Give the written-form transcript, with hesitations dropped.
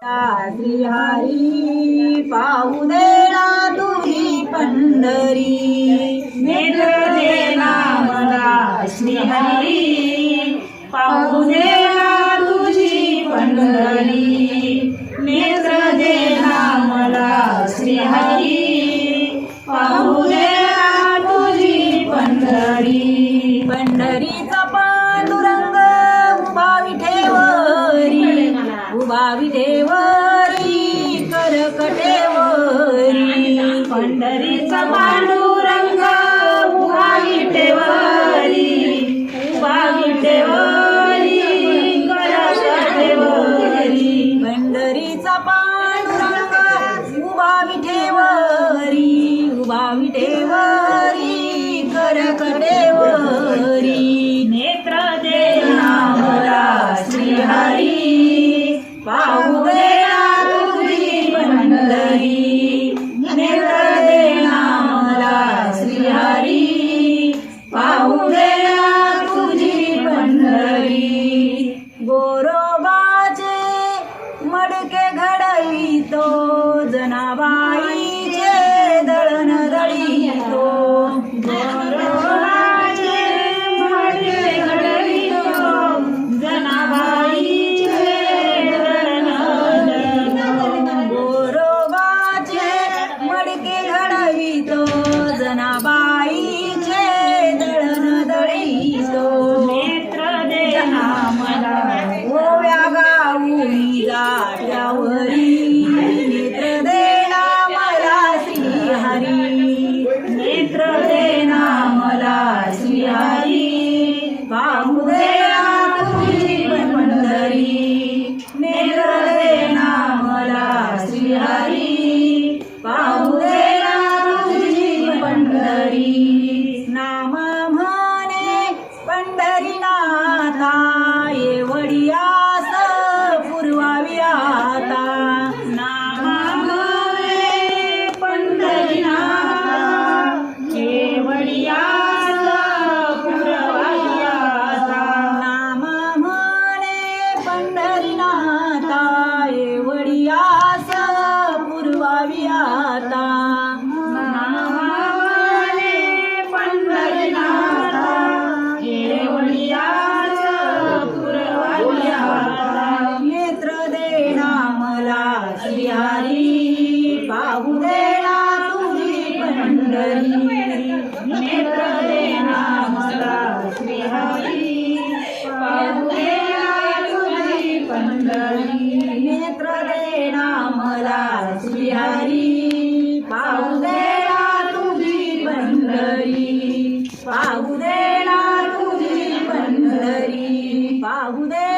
श्रीहरी पाहू देना तुझी पंढरी, नेत्र देना मला श्रीहरी, पाहू देना तुझी पंढरी, नेत्र देना मला श्रीहरी, पाहू देना तुझी पंढरी. पंढरीचा पांडुरंग उभा विठेवरी, उभा विठेवरी करकटेवरी. पंढरीचा पांडुरंग उभा विठेवरी, उभा विठेवरी करकटेवरी. पंढरीचा पांडुरंग उभा विठेवरी, उभा विठेवरी करकटेवरी. नेत्र देना मला श्रीहरी, पाहू देना तुझी पंढरी, नेत्र देना मला श्रीहरी, पाहू देना तुझी पंढरी. गोरोबाचे मडके घडवितो, जनाबाईचे दळण दळीतो. गोरोबाचे मडके घडवितो, जनाबाईचे दळण दळीतो. गोरोबाचे मडके घडवितो, जनाबाईचे दळण दळीतो. नेत्र देना मला ओव्या गाऊनी जाट्यावरी, नेत्र देना मला श्रीहरी, नेत्र देना मला श्रीहरी, पाहू देना तुझी पंढरी. नेत्र देना मला श्रीहरी, पाहू देना तुझी पंढरी. नाम म्हणे पंढरीनाथा, येवडियास पुरवावी आता. नाम म्हणे पंढरीनाथा, केवडियास पुरवावी आता. नाम म्हणे पंढरीनाथा, येवडियास पुरवावी आता. नाम म्हणे पंढरीनाथा, केवडियास पुरवावी आता. नेत्र देना मला श्रीहरी, पाहू देना तुझी पंढरी. नेत्र देना मला श्रीहरी, पाहू देना तुझी पंढरी. नेत्र देना मला श्रीहरी, पाहू देना तुझी पंढरी. पाहू देना तुझी पंढरी, पाहू दे